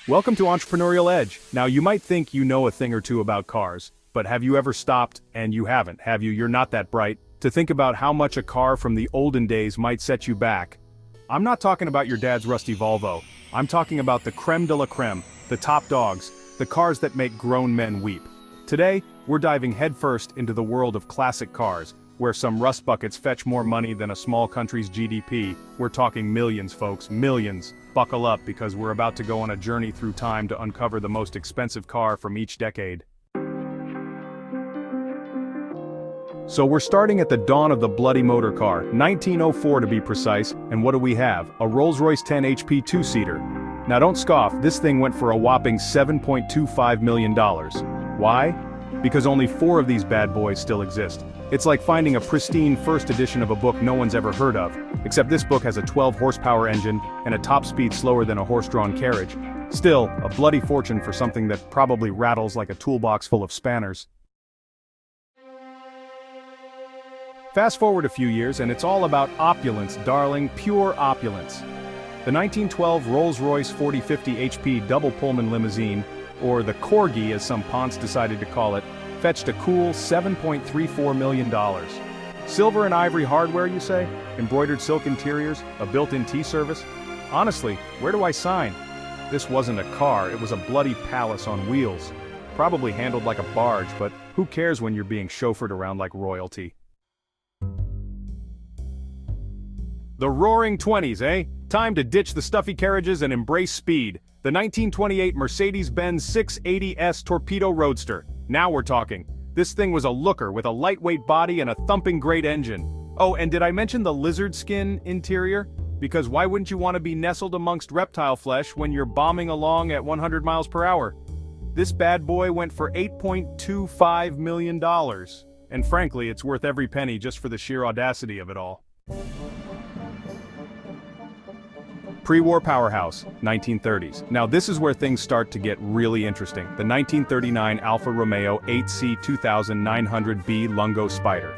Welcome to Entrepreneurial Edge. Now you might think you know a thing or two about cars, but have you ever stopped, and you haven't, have you? You're not that bright, to think about how much a car from the olden days might set you back. I'm not talking about your dad's rusty Volvo. I'm talking about the creme de la creme, the top dogs, the cars that make grown men weep. Today, we're diving headfirst into the world of classic cars, where some rust buckets fetch more money than a small country's GDP. We're talking millions, folks, millions. Buckle up because we're about to go on a journey through time to uncover the most expensive car from each decade. So we're starting at the dawn of the bloody motor car, 1904 to be precise, and what do we have? A Rolls-Royce 10 HP two-seater. Now don't scoff, this thing went for a whopping $7.25 million. Why? Because only 4 of these bad boys still exist. It's like finding a pristine first edition of a book no one's ever heard of, except this book has a 12-horsepower engine and a top speed slower than a horse-drawn carriage. Still, a bloody fortune for something that probably rattles like a toolbox full of spanners. Fast forward a few years and it's all about opulence, darling, pure opulence. The 1912 Rolls-Royce 4050 HP double Pullman limousine, or the Corgi as some ponce decided to call it, fetched a cool $7.34 million. Silver and ivory hardware, you say? Embroidered silk interiors? A built-in tea service? Honestly, where do I sign? This wasn't a car, it was a bloody palace on wheels. Probably handled like a barge, but who cares when you're being chauffeured around like royalty? The Roaring '20s, eh? Time to ditch the stuffy carriages and embrace speed. The 1928 Mercedes-Benz 680S Torpedo Roadster. Now we're talking. This thing was a looker with a lightweight body and a thumping great engine. Oh, and did I mention the lizard skin interior? Because why wouldn't you want to be nestled amongst reptile flesh when you're bombing along at 100 miles per hour? This bad boy went for $8.25 million. And frankly, it's worth every penny just for the sheer audacity of it all. Pre-war Powerhouse, 1930s. Now this is where things start to get really interesting. The 1939 Alfa Romeo 8C 2900B Lungo Spider.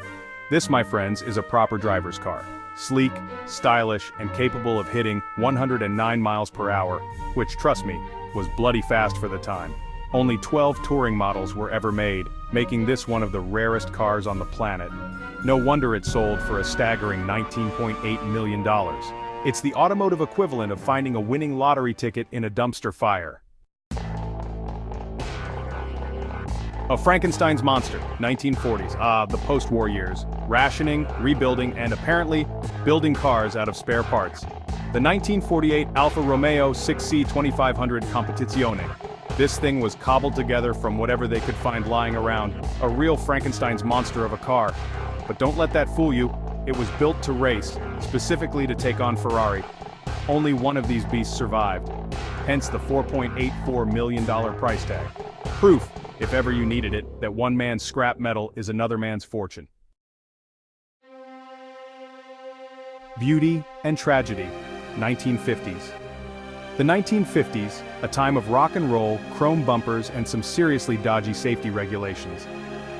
This, my friends, is a proper driver's car. Sleek, stylish, and capable of hitting 109 miles per hour, which, trust me, was bloody fast for the time. Only 12 touring models were ever made, making this one of the rarest cars on the planet. No wonder it sold for a staggering $19.8 million. It's the automotive equivalent of finding a winning lottery ticket in a dumpster fire. A Frankenstein's monster, 1940s, the post-war years. Rationing, rebuilding, and apparently, building cars out of spare parts. The 1948 Alfa Romeo 6C 2500 Competizione. This thing was cobbled together from whatever they could find lying around. A real Frankenstein's monster of a car. But don't let that fool you. It was built to race, specifically to take on Ferrari. Only one of these beasts survived. Hence the $4.84 million price tag. Proof, if ever you needed it, that one man's scrap metal is another man's fortune. Beauty and tragedy, 1950s. The 1950s, a time of rock and roll, chrome bumpers, and some seriously dodgy safety regulations.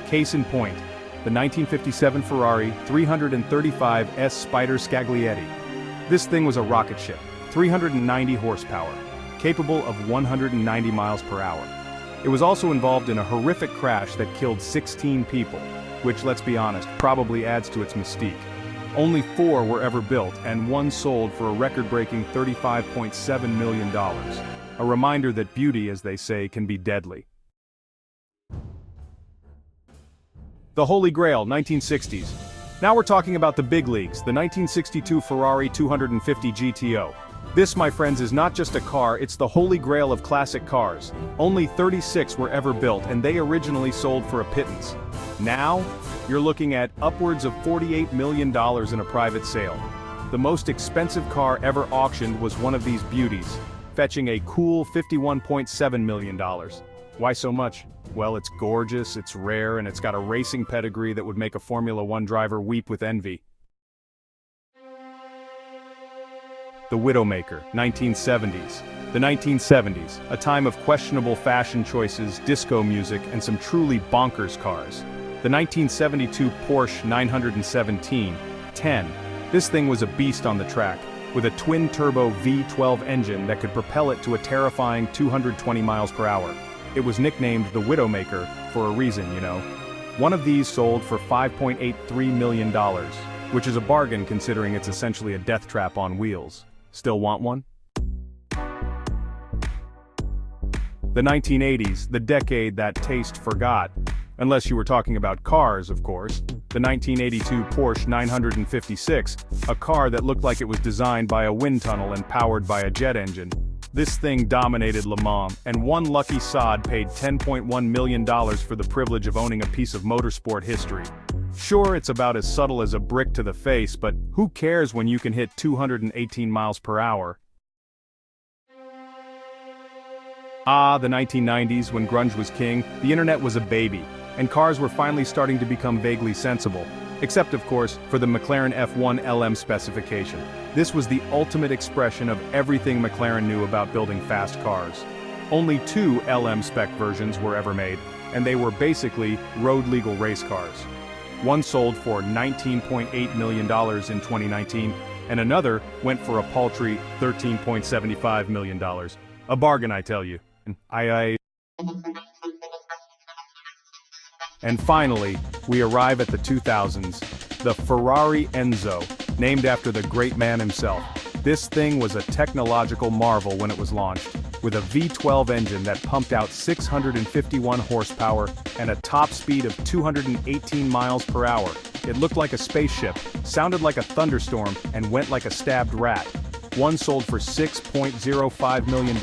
Case in point, the 1957 Ferrari 335S Spider Scaglietti. This thing was a rocket ship, 390 horsepower, capable of 190 miles per hour. It was also involved in a horrific crash that killed 16 people, which, let's be honest, probably adds to its mystique. Only 4 were ever built, and 1 sold for a record-breaking $35.7 million. A reminder that beauty, as they say, can be deadly. The Holy Grail, 1960s. Now we're talking about the big leagues, the 1962 Ferrari 250 GTO. This, my friends, is not just a car, it's the Holy Grail of classic cars. Only 36 were ever built, and they originally sold for a pittance. Now, you're looking at upwards of $48 million in a private sale. The most expensive car ever auctioned was one of these beauties, fetching a cool $51.7 million. Why so much? Well, it's gorgeous, it's rare, and it's got a racing pedigree that would make a Formula One driver weep with envy. The Widowmaker, 1970s. The 1970s, a time of questionable fashion choices, disco music, and some truly bonkers cars. The 1972 Porsche 917, 10. This thing was a beast on the track. with a twin-turbo V12 engine that could propel it to a terrifying 220 miles per hour. It was nicknamed the Widowmaker for a reason, you know. One of these sold for $5.83 million, which is a bargain considering it's essentially a death trap on wheels. Still want one? The 1980s, the decade that taste forgot. Unless you were talking about cars, of course. The 1982 Porsche 956, a car that looked like it was designed by a wind tunnel and powered by a jet engine. This thing dominated Le Mans, and one lucky sod paid $10.1 million for the privilege of owning a piece of motorsport history. Sure, it's about as subtle as a brick to the face, but who cares when you can hit 218 miles per hour? The 1990s, when grunge was king, the internet was a baby, and cars were finally starting to become vaguely sensible. Except, of course, for the McLaren F1 LM specification. This was the ultimate expression of everything McLaren knew about building fast cars. Only 2 LM spec versions were ever made, and they were basically road-legal race cars. One sold for $19.8 million in 2019, and another went for a paltry $13.75 million. A bargain, I tell you. And finally, we arrive at the 2000s, the Ferrari Enzo, named after the great man himself. This thing was a technological marvel when it was launched, with a V12 engine that pumped out 651 horsepower and a top speed of 218 miles per hour. It looked like a spaceship, sounded like a thunderstorm, and went like a stabbed rat. One sold for $6.05 million,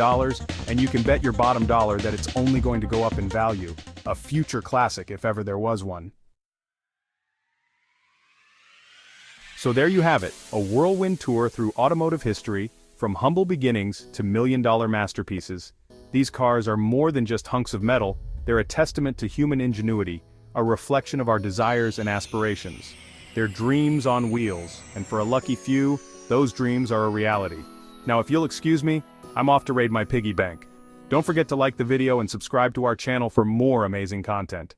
and you can bet your bottom dollar that it's only going to go up in value. A future classic if ever there was one. So there you have it, a whirlwind tour through automotive history, from humble beginnings to million-dollar masterpieces. These cars are more than just hunks of metal, they're a testament to human ingenuity, a reflection of our desires and aspirations. They're dreams on wheels, and for a lucky few, those dreams are a reality. Now if you'll excuse me, I'm off to raid my piggy bank. Don't forget to like the video and subscribe to our channel for more amazing content.